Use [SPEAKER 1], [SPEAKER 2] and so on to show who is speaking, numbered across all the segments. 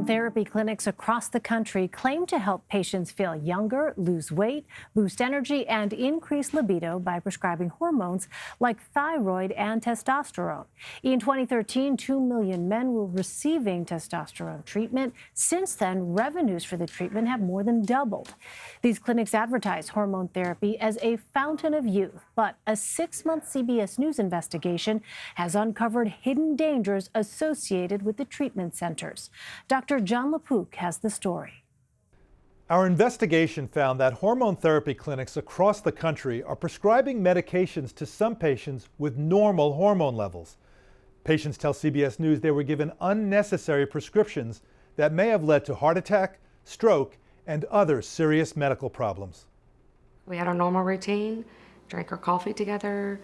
[SPEAKER 1] Hormone therapy clinics across the country claim to help patients feel younger, lose weight, boost energy, and increase libido by prescribing hormones like thyroid and testosterone. In 2013, 2 million men were receiving testosterone treatment. Since then, revenues for the treatment have more than doubled. These clinics advertise hormone therapy as a fountain of youth, but a 6-month CBS News investigation has uncovered hidden dangers associated with the treatment centers. Dr. Jon LaPook has the story.
[SPEAKER 2] Our investigation found that hormone therapy clinics across the country are prescribing medications to some patients with normal hormone levels. Patients tell CBS News they were given unnecessary prescriptions that may have led to heart attack, stroke, and other serious medical problems.
[SPEAKER 3] We had our normal routine, drank our coffee together,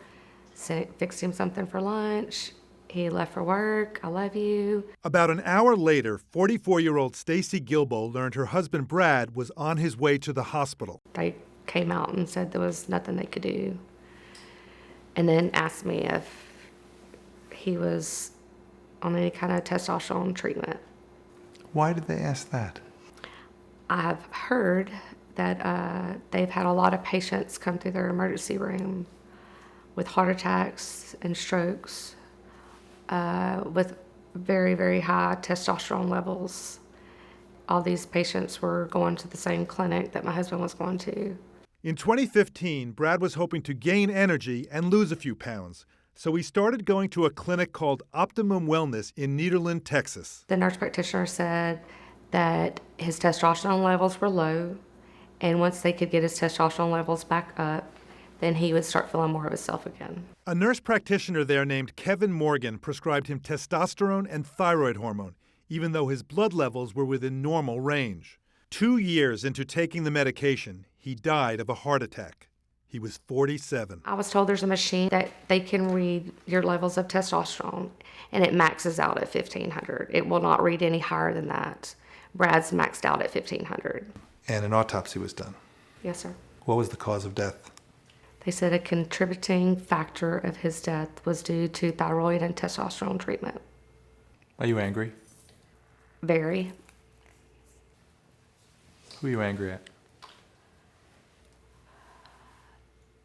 [SPEAKER 3] fixed him something for lunch. He left for work. I love you.
[SPEAKER 2] About an hour later, 44-year-old Stacy Gilbo learned her husband Brad was on his way to the hospital.
[SPEAKER 3] They came out and said there was nothing they could do, and then asked me if he was on any kind of testosterone treatment.
[SPEAKER 4] Why did they ask that?
[SPEAKER 3] I've heard that they've had a lot of patients come through their emergency room with heart attacks and strokes, with very, very high testosterone levels. All these patients were going to the same clinic that my husband was going to.
[SPEAKER 2] In 2015, Brad was hoping to gain energy and lose a few pounds, so he started going to a clinic called Optimum Wellness in Nederland, Texas.
[SPEAKER 3] The nurse practitioner said that his testosterone levels were low, and once they could get his testosterone levels back up, then he would start feeling more of himself again.
[SPEAKER 2] A nurse practitioner there named Kevin Morgan prescribed him testosterone and thyroid hormone, even though his blood levels were within normal range. 2 years into taking the medication, he died of a heart attack. He was 47.
[SPEAKER 3] I was told there's a machine that they can read your levels of testosterone, and it maxes out at 1,500. It will not read any higher than that. Brad's maxed out at 1,500.
[SPEAKER 4] And an autopsy was done.
[SPEAKER 3] Yes, sir.
[SPEAKER 4] What was the cause of death?
[SPEAKER 3] They said a contributing factor of his death was due to thyroid and testosterone treatment.
[SPEAKER 4] Are you angry?
[SPEAKER 3] Very.
[SPEAKER 4] Who are you angry at?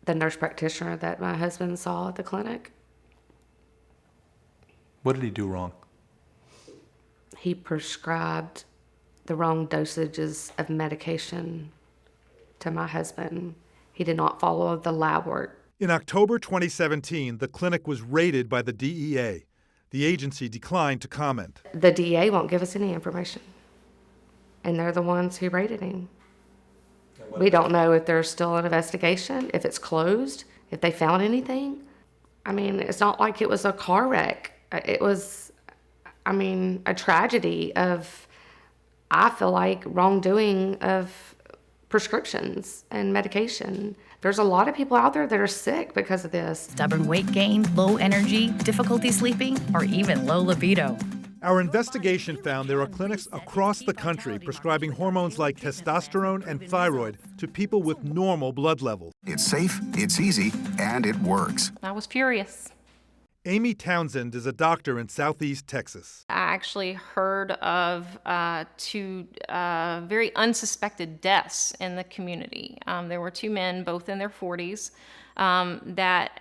[SPEAKER 3] The nurse practitioner that my husband saw at the clinic.
[SPEAKER 4] What did he do wrong?
[SPEAKER 3] He prescribed the wrong dosages of medication to my husband. He did not follow the lab work.
[SPEAKER 2] In October 2017, the clinic was raided by the DEA. The agency declined to comment.
[SPEAKER 3] The DEA won't give us any information, and they're the ones who raided him. We don't know if there's still an investigation, if it's closed, if they found anything. I mean, it's not like it was a car wreck. It was, a tragedy of, I feel like, wrongdoing of prescriptions and medication. There's a lot of people out there that are sick because of this.
[SPEAKER 5] Stubborn weight gain, low energy, difficulty sleeping, or even low libido.
[SPEAKER 2] Our investigation found there are clinics across the country prescribing hormones like testosterone and thyroid to people with normal blood levels.
[SPEAKER 6] It's safe, it's easy, and it works.
[SPEAKER 7] I was furious.
[SPEAKER 2] Amy Townsend is a doctor in Southeast Texas.
[SPEAKER 7] I actually heard of two very unsuspected deaths in the community. There were 2 men, both in their 40s, that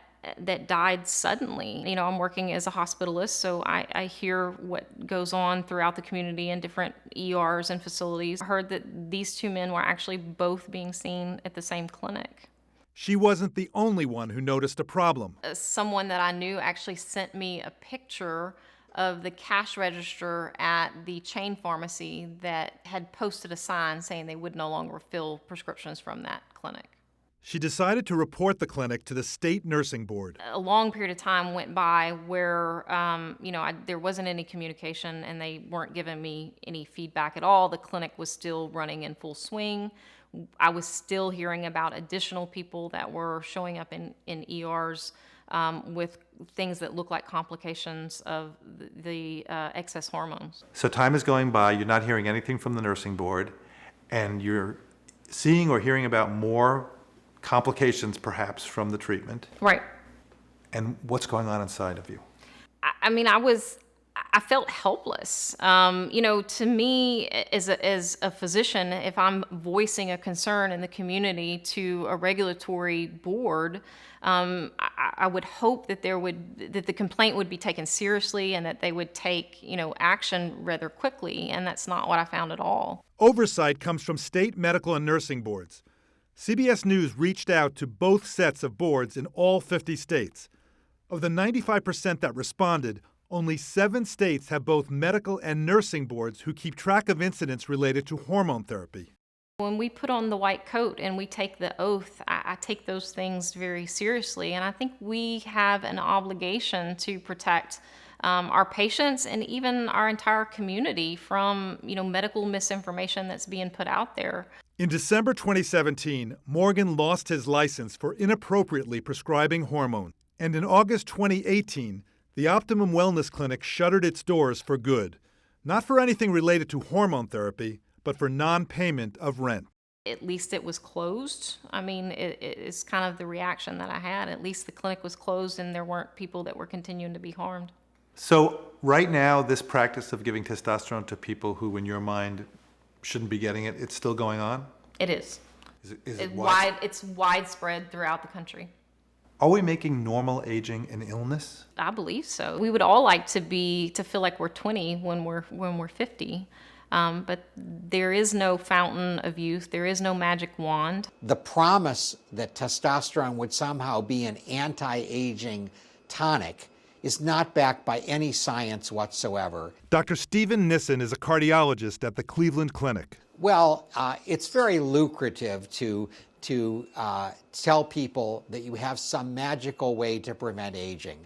[SPEAKER 7] died suddenly. You know, I'm working as a hospitalist, so I hear what goes on throughout the community in different ERs and facilities. I heard that these 2 men were actually both being seen at the same clinic.
[SPEAKER 2] She wasn't the only one who noticed a problem.
[SPEAKER 7] Someone that I knew actually sent me a picture of the cash register at the chain pharmacy that had posted a sign saying they would no longer fill prescriptions from that clinic.
[SPEAKER 2] She decided to report the clinic to the state nursing board.
[SPEAKER 7] A long period of time went by where, there wasn't any communication and they weren't giving me any feedback at all. The clinic was still running in full swing. I was still hearing about additional people that were showing up in ERs with things that look like complications of the excess hormones.
[SPEAKER 4] So time is going by, you're not hearing anything from the nursing board, and you're seeing or hearing about more complications perhaps from the treatment.
[SPEAKER 7] Right.
[SPEAKER 4] And what's going on inside of you?
[SPEAKER 7] I I felt helpless. To me, as a physician, if I'm voicing a concern in the community to a regulatory board, I would hope that that the complaint would be taken seriously and that they would take, action rather quickly. And that's not what I found at all.
[SPEAKER 2] Oversight comes from state medical and nursing boards. CBS News reached out to both sets of boards in all 50 states. Of the 95% that responded, only 7 states have both medical and nursing boards who keep track of incidents related to hormone therapy.
[SPEAKER 7] When we put on the white coat and we take the oath, I take those things very seriously. And I think we have an obligation to protect our patients and even our entire community from, medical misinformation that's being put out there.
[SPEAKER 2] In December 2017, Morgan lost his license for inappropriately prescribing hormones. And in August 2018, the Optimum Wellness Clinic shuttered its doors for good, not for anything related to hormone therapy, but for non-payment of rent.
[SPEAKER 7] At least it was closed. It's kind of the reaction that I had. At least the clinic was closed and there weren't people that were continuing to be harmed.
[SPEAKER 4] So right now, this practice of giving testosterone to people who, in your mind, shouldn't be getting it, it's still going on?
[SPEAKER 7] It is.
[SPEAKER 4] Is it
[SPEAKER 7] It's widespread throughout the country.
[SPEAKER 4] Are we making normal aging an illness?
[SPEAKER 7] I believe so. We would all like to feel like we're 20 when we're 50. But there is no fountain of youth. There is no magic wand.
[SPEAKER 8] The promise that testosterone would somehow be an anti-aging tonic is not backed by any science whatsoever.
[SPEAKER 2] Dr. Stephen Nissen is a cardiologist at the Cleveland Clinic.
[SPEAKER 8] Well, it's very lucrative to tell people that you have some magical way to prevent aging.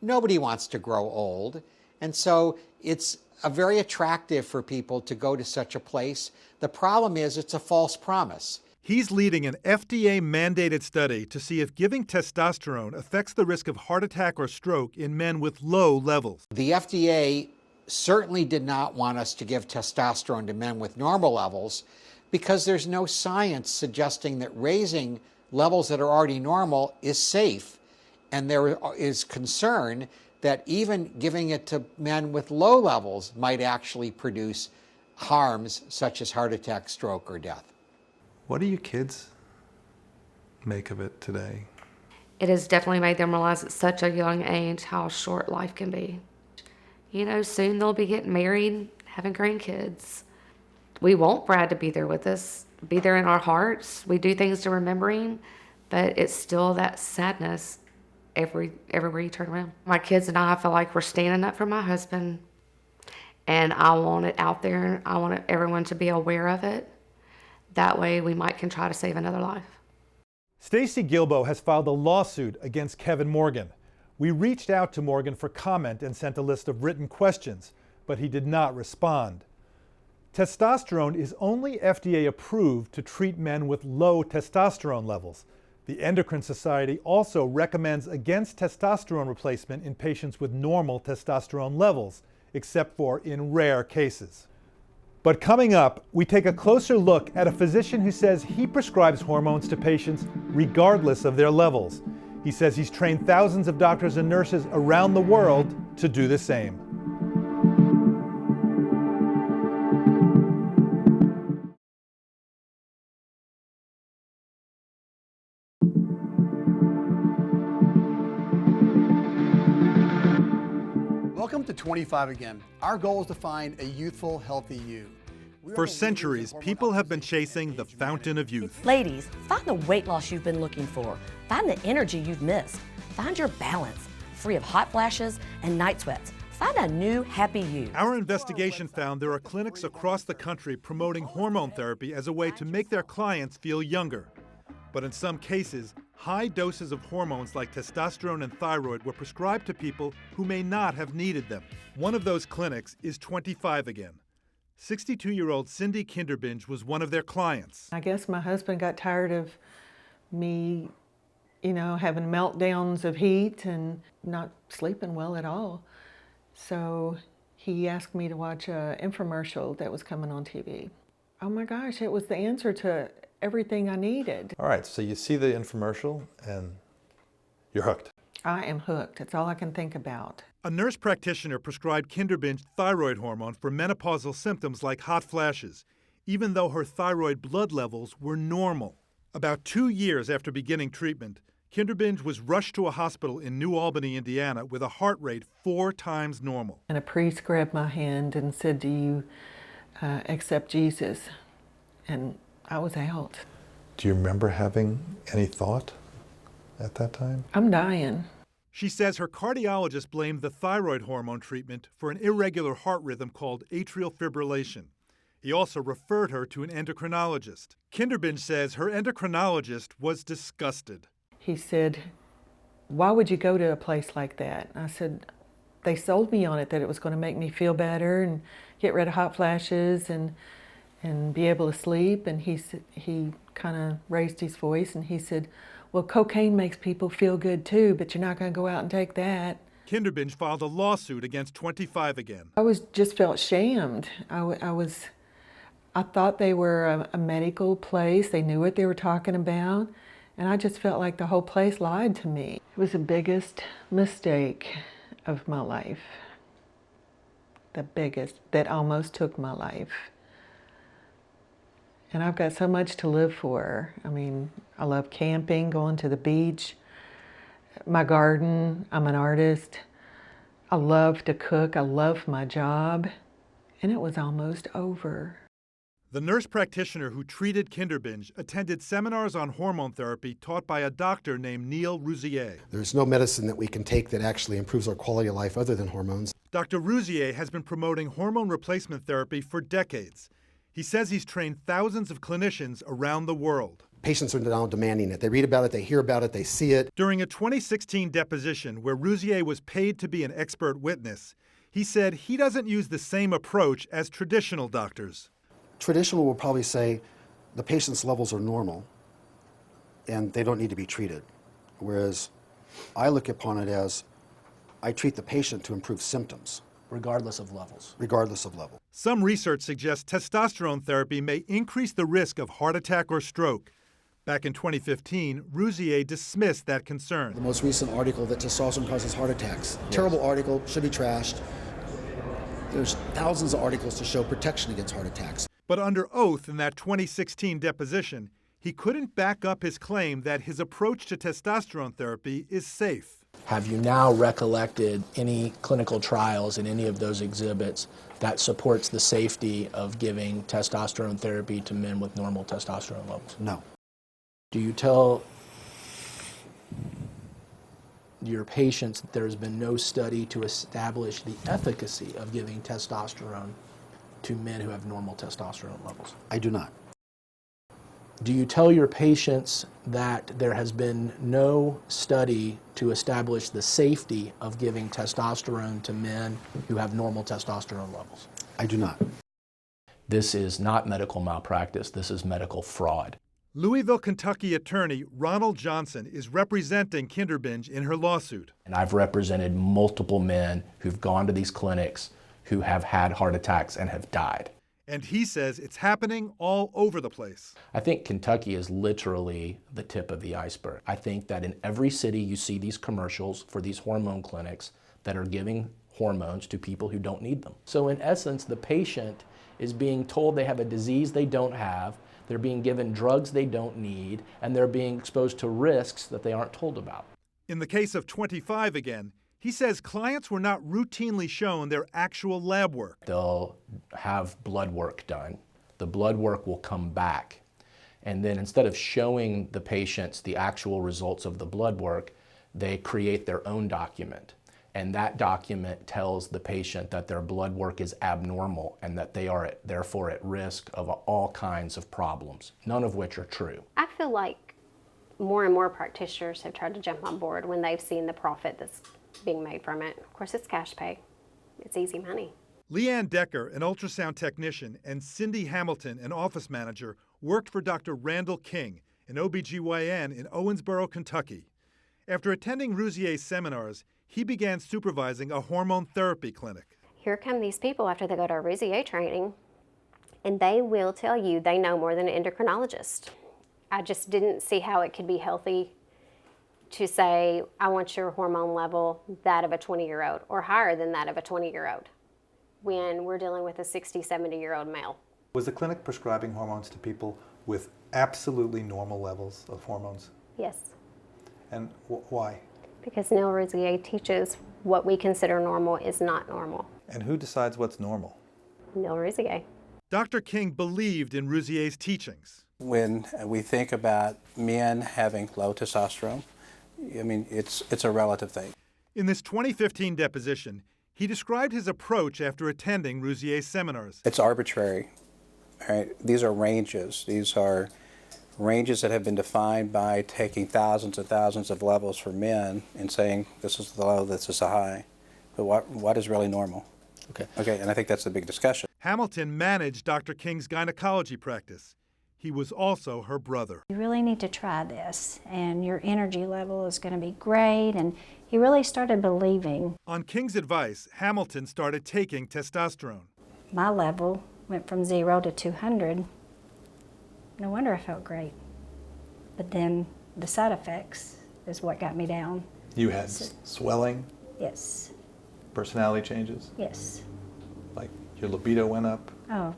[SPEAKER 8] Nobody wants to grow old, and so it's very attractive for people to go to such a place. The problem is it's a false promise.
[SPEAKER 2] He's leading an FDA-mandated study to see if giving testosterone affects the risk of heart attack or stroke in men with low levels.
[SPEAKER 8] The FDA certainly did not want us to give testosterone to men with normal levels because there's no science suggesting that raising levels that are already normal is safe. And there is concern that even giving it to men with low levels might actually produce harms such as heart attack, stroke, or death.
[SPEAKER 4] What do you kids make of it today?
[SPEAKER 3] It has definitely made them realize at such a young age how short life can be. Soon they'll be getting married, having grandkids. We want Brad to be there with us, be there in our hearts. We do things to remember him, but it's still that sadness everywhere you turn around. My kids and I feel like we're standing up for my husband, and I want it out there. I want everyone to be aware of it. That way we can try to save another life.
[SPEAKER 2] Stacy Gilbo has filed a lawsuit against Kevin Morgan. We reached out to Morgan for comment and sent a list of written questions, but he did not respond. Testosterone is only FDA approved to treat men with low testosterone levels. The Endocrine Society also recommends against testosterone replacement in patients with normal testosterone levels, except for in rare cases. But coming up, we take a closer look at a physician who says he prescribes hormones to patients regardless of their levels. He says he's trained thousands of doctors and nurses around the world to do the same.
[SPEAKER 9] Welcome to 25 Again. Our goal is to find a youthful, healthy you.
[SPEAKER 2] For centuries, people have been chasing the fountain of youth.
[SPEAKER 10] Ladies, find the weight loss you've been looking for. Find the energy you've missed. Find your balance, free of hot flashes and night sweats. Find a new, happy you.
[SPEAKER 2] Our investigation found there are clinics across the country promoting hormone therapy as a way to make their clients feel younger. But in some cases, high doses of hormones like testosterone and thyroid were prescribed to people who may not have needed them. One of those clinics is 25 Again. 62-year-old Cindy Kinderbinge was one of their clients.
[SPEAKER 11] I guess my husband got tired of me, having meltdowns of heat and not sleeping well at all. So he asked me to watch an infomercial that was coming on TV. Oh my gosh, it was the answer to everything I needed.
[SPEAKER 4] All right, so you see the infomercial and you're hooked.
[SPEAKER 11] I am hooked. That's all I can think about.
[SPEAKER 2] A nurse practitioner prescribed Kinderbinge thyroid hormone for menopausal symptoms like hot flashes, even though her thyroid blood levels were normal. About 2 years after beginning treatment, Kinderbinge was rushed to a hospital in New Albany, Indiana, with a heart rate 4 times normal.
[SPEAKER 11] And a priest grabbed my hand and said, "Do you accept Jesus?" And I was out.
[SPEAKER 4] Do you remember having any thought at that time?
[SPEAKER 11] I'm dying.
[SPEAKER 2] She says her cardiologist blamed the thyroid hormone treatment for an irregular heart rhythm called atrial fibrillation. He also referred her to an endocrinologist. Kinderbinge says her endocrinologist was disgusted.
[SPEAKER 11] He said, "Why would you go to a place like that?" I said, "They sold me on it, that it was going to make me feel better and get rid of hot flashes and be able to sleep." And he kind of raised his voice and he said, "Well, cocaine makes people feel good too, but you're not going to go out and take that."
[SPEAKER 2] Kinderbinge filed a lawsuit against 25 again.
[SPEAKER 11] I just felt shamed. I thought they were a medical place. They knew what they were talking about. And I just felt like the whole place lied to me. It was the biggest mistake of my life. The biggest, that almost took my life. And I've got so much to live for. I mean, I love camping, going to the beach, my garden. I'm an artist. I love to cook. I love my job. And it was almost over.
[SPEAKER 2] The nurse practitioner who treated Kinderbinge attended seminars on hormone therapy taught by a doctor named Neil Rouzier.
[SPEAKER 12] There's no medicine that we can take that actually improves our quality of life other than hormones.
[SPEAKER 2] Dr. Rouzier has been promoting hormone replacement therapy for decades. He says he's trained thousands of clinicians around the world.
[SPEAKER 12] Patients are now demanding it. They read about it, they hear about it, they see it.
[SPEAKER 2] During a 2016 deposition where Rouzier was paid to be an expert witness, he said he doesn't use the same approach as traditional doctors.
[SPEAKER 12] Traditional will probably say the patient's levels are normal and they don't need to be treated. Whereas I look upon it as I treat the patient to improve symptoms.
[SPEAKER 13] Regardless of levels.
[SPEAKER 12] Regardless of level.
[SPEAKER 2] Some research suggests testosterone therapy may increase the risk of heart attack or stroke. Back in 2015, Rouzier dismissed that concern.
[SPEAKER 12] The most recent article that testosterone causes heart attacks. Yes. Terrible article, should be trashed. There's thousands of articles to show protection against heart attacks.
[SPEAKER 2] But under oath in that 2016 deposition, he couldn't back up his claim that his approach to testosterone therapy is safe.
[SPEAKER 13] Have you now recollected any clinical trials in any of those exhibits that supports the safety of giving testosterone therapy to men with normal testosterone levels?
[SPEAKER 12] No.
[SPEAKER 13] Do you tell your patients that there has been no study to establish the efficacy of giving testosterone to men who have normal testosterone levels?
[SPEAKER 12] I do not.
[SPEAKER 13] Do you tell your patients that there has been no study to establish the safety of giving testosterone to men who have normal testosterone levels?
[SPEAKER 12] I do not.
[SPEAKER 13] This is not medical malpractice. This is medical fraud.
[SPEAKER 2] Louisville, Kentucky attorney Ronald Johnson is representing Kinderbinge in her lawsuit.
[SPEAKER 13] And I've represented multiple men who've gone to these clinics who have had heart attacks and have died.
[SPEAKER 2] And he says it's happening all over the place.
[SPEAKER 13] I think Kentucky is literally the tip of the iceberg. I think that in every city you see these commercials for these hormone clinics that are giving hormones to people who don't need them. So in essence, the patient is being told they have a disease they don't have, they're being given drugs they don't need, and they're being exposed to risks that they aren't told about.
[SPEAKER 2] In the case of 25 again, he says clients were not routinely shown their actual lab work.
[SPEAKER 13] They'll have blood work done. The blood work will come back. And then instead of showing the patients the actual results of the blood work, they create their own document. And that document tells the patient that their blood work is abnormal and that they are therefore at risk of all kinds of problems, none of which are true.
[SPEAKER 14] I feel like more and more practitioners have tried to jump on board when they've seen the profit that's being made from it. Of course, it's cash pay. It's easy money.
[SPEAKER 2] Leanne Decker, an ultrasound technician, and Cindy Hamilton, an office manager, worked for Dr. Randall King, an OBGYN in Owensboro, Kentucky. After attending Rouzier's seminars, he began supervising a hormone therapy clinic.
[SPEAKER 14] Here come these people after they go to a Rouzier training, and they will tell you they know more than an endocrinologist. I just didn't see how it could be healthy to say, I want your hormone level that of a 20-year-old or higher than that of a 20-year-old when we're dealing with a 60, 70-year-old male.
[SPEAKER 4] Was the clinic prescribing hormones to people with absolutely normal levels of hormones?
[SPEAKER 14] Yes.
[SPEAKER 4] And why?
[SPEAKER 14] Because Neil Rouzier teaches what we consider normal is not normal.
[SPEAKER 4] And who decides what's normal?
[SPEAKER 14] Neil Rouzier.
[SPEAKER 2] Dr. King believed in Rouzier's teachings.
[SPEAKER 15] When we think about men having low testosterone, I mean, it's a relative thing.
[SPEAKER 2] In this 2015 deposition, he described his approach after attending Rouzier's seminars.
[SPEAKER 15] It's arbitrary. Right? These are ranges. These are ranges that have been defined by taking thousands and thousands of levels for men and saying this is the low, this is the high. But what is really normal? Okay, and I think that's the big discussion.
[SPEAKER 2] Hamilton managed Dr. King's gynecology practice. He was also her brother.
[SPEAKER 16] You really need to try this, and your energy level is going to be great, and he really started believing.
[SPEAKER 2] On King's advice, Hamilton started taking testosterone.
[SPEAKER 16] My level went from 0 to 200. No wonder I felt great. But then the side effects is what got me down.
[SPEAKER 4] You had swelling?
[SPEAKER 16] Yes.
[SPEAKER 4] Personality changes?
[SPEAKER 16] Yes.
[SPEAKER 4] Like your libido went up?
[SPEAKER 16] Oh,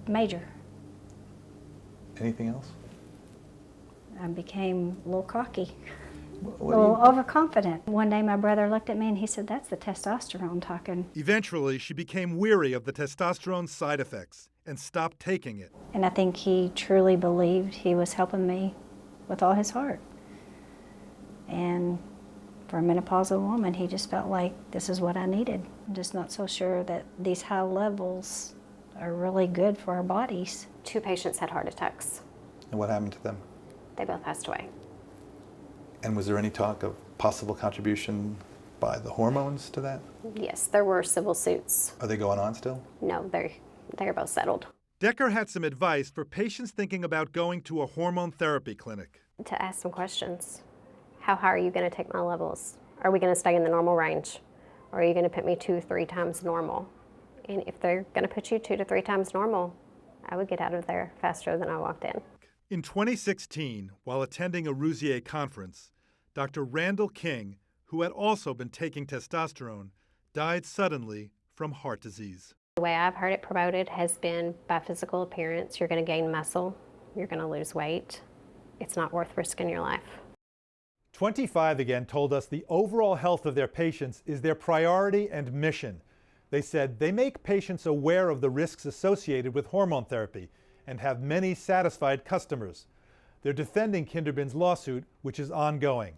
[SPEAKER 16] major.
[SPEAKER 4] Anything else?
[SPEAKER 16] I became a little cocky, a little overconfident. One day my brother looked at me and he said, "That's the testosterone talking."
[SPEAKER 2] Eventually, she became weary of the testosterone side effects and stopped taking it.
[SPEAKER 16] And I think he truly believed he was helping me with all his heart. And for a menopausal woman, he just felt like this is what I needed. I'm just not so sure that these high levels are really good for our bodies.
[SPEAKER 14] 2 patients had heart attacks.
[SPEAKER 4] And what happened to them?
[SPEAKER 14] They both passed away.
[SPEAKER 4] And was there any talk of possible contribution by the hormones to that?
[SPEAKER 14] Yes, there were civil suits.
[SPEAKER 4] Are they going on still?
[SPEAKER 14] No, they're both settled.
[SPEAKER 2] Decker had some advice for patients thinking about going to a hormone therapy clinic.
[SPEAKER 14] To ask some questions. How high are you going to take my levels? Are we going to stay in the normal range? Or are you going to put me 2 or 3 times normal? And if they're going to put you 2 to 3 times normal, I would get out of there faster than I walked in.
[SPEAKER 2] In 2016, while attending a Rouzier conference, Dr. Randall King, who had also been taking testosterone, died suddenly from heart disease.
[SPEAKER 14] The way I've heard it promoted has been by physical appearance. You're going to gain muscle. You're going to lose weight. It's not worth risking your life.
[SPEAKER 2] 25 again told us the overall health of their patients is their priority and mission. They said they make patients aware of the risks associated with hormone therapy and have many satisfied customers. They're defending Kinderbin's lawsuit, which is ongoing.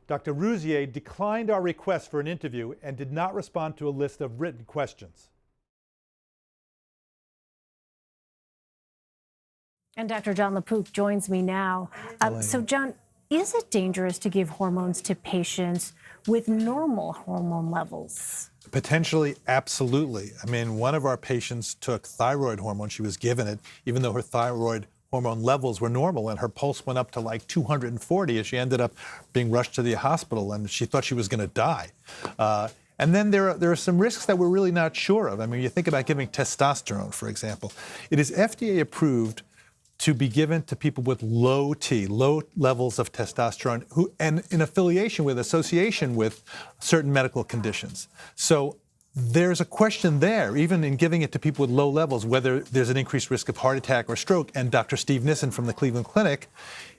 [SPEAKER 2] Dr. Rouzier declined our request for an interview and did not respond to a list of written questions.
[SPEAKER 1] And Dr. Jon LaPook joins me now. So, John, is it dangerous to give hormones to patients with normal hormone levels?
[SPEAKER 2] Potentially, absolutely. I mean, one of our patients took thyroid hormone. She was given it, even though her thyroid hormone levels were normal, and her pulse went up to like 240 as she ended up being rushed to the hospital, and she thought she was going to die. And then there are some risks that we're really not sure of. I mean, you think about giving testosterone, for example. It is FDA approved to be given to people with low levels of testosterone, and in association with certain medical conditions. So there's a question there, even in giving it to people with low levels, whether there's an increased risk of heart attack or stroke. And Dr. Steve Nissen from the Cleveland Clinic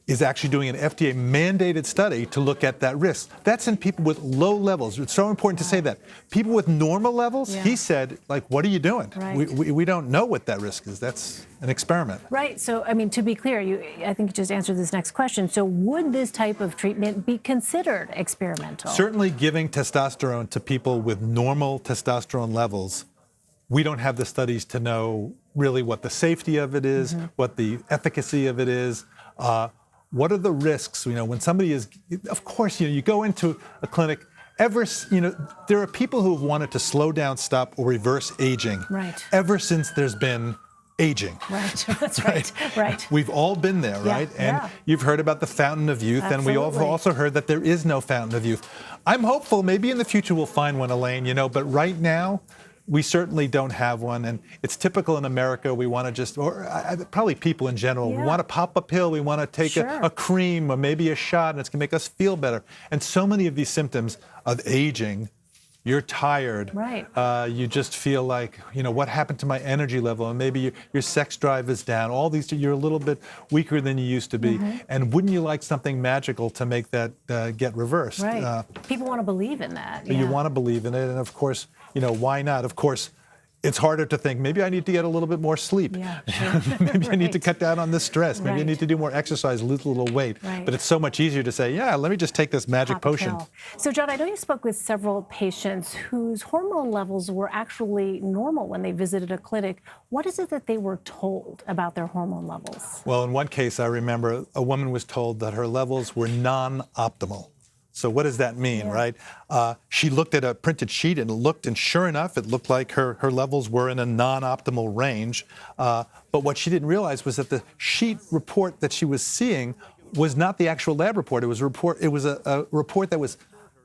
[SPEAKER 2] is actually doing an FDA-mandated study to look at that risk. That's in people with low levels. It's so important to say that. People with normal levels, he said, like, what are you doing?
[SPEAKER 1] Right.
[SPEAKER 2] We don't know what that risk is. That's an experiment.
[SPEAKER 1] Right. So, I mean, to be clear, I think you just answered this next question. So would this type of treatment be considered experimental?
[SPEAKER 2] Certainly giving testosterone to people with normal testosterone levels, we don't have the studies to know really what the safety of it is, what the efficacy of it is. What are the risks? You know, when somebody is, of course, you go into a clinic, there are people who have wanted to slow down, stop, or reverse aging ever since there's been aging.
[SPEAKER 1] Right, that's right. Right.
[SPEAKER 2] We've all been there, right? And you've heard about the fountain of youth, and we have also heard that there is no fountain of youth. I'm hopeful maybe in the future we'll find one, Elaine, but right now, we certainly don't have one, and it's typical in America. We want to just, or probably people in general, we want to pop a pill, we want to take a cream or maybe a shot, and it's going to make us feel better. And so many of these symptoms of aging, you're tired, you just feel like, you know, what happened to my energy level, and maybe your sex drive is down, all these, you're a little bit weaker than you used to be. And wouldn't you like something magical to make that get reversed?
[SPEAKER 1] People want to believe in that.
[SPEAKER 2] You want to believe in it, and of course, you know, why not? Of course, it's harder to think, maybe I need to get a little bit more sleep. Maybe I need to cut down on the stress. Maybe I need to do more exercise, lose a little weight. But it's so much easier to say, yeah, let me just take this magic potion.
[SPEAKER 1] So, Jon, I know you spoke with several patients whose hormone levels were actually normal when they visited a clinic. What is it that they were told about their hormone levels?
[SPEAKER 2] Well, in one case, I remember a woman was told that her levels were non-optimal. So what does that mean, right? She looked at a printed sheet and sure enough, it looked like her levels were in a non-optimal range. But what she didn't realize was that the sheet report that she was seeing was not the actual lab report. It was a report that was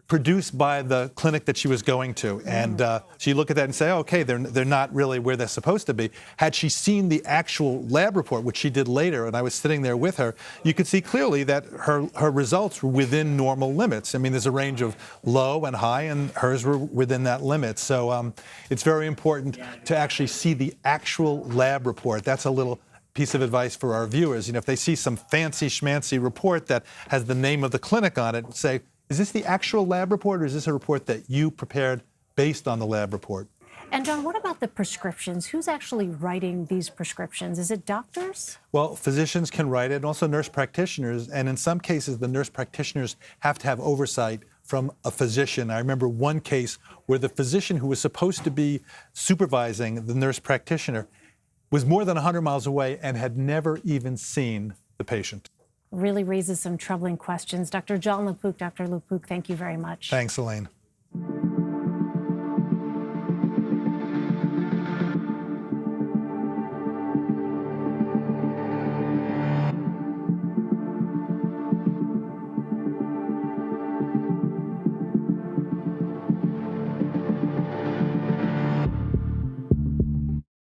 [SPEAKER 2] produced by the clinic that she was going to. And so you look at that and say, oh, okay, they're not really where they're supposed to be. Had she seen the actual lab report, which she did later, and I was sitting there with her, you could see clearly that her results were within normal limits. I mean, there's a range of low and high, and hers were within that limit. So it's very important to actually see the actual lab report. That's a little piece of advice for our viewers. You know, if they see some fancy schmancy report that has the name of the clinic on it, say, is this the actual lab report, or is this a report that you prepared based on the lab report?
[SPEAKER 1] And Jon, what about the prescriptions? Who's actually writing these prescriptions? Is it doctors?
[SPEAKER 2] Well, physicians can write it, and also nurse practitioners. And in some cases, the nurse practitioners have to have oversight from a physician. I remember one case where the physician who was supposed to be supervising the nurse practitioner was more than 100 miles away and had never even seen the patient.
[SPEAKER 1] Really raises some troubling questions. Dr. Jon LaPook, Dr. LaPook, thank you very much.
[SPEAKER 2] Thanks, Elaine.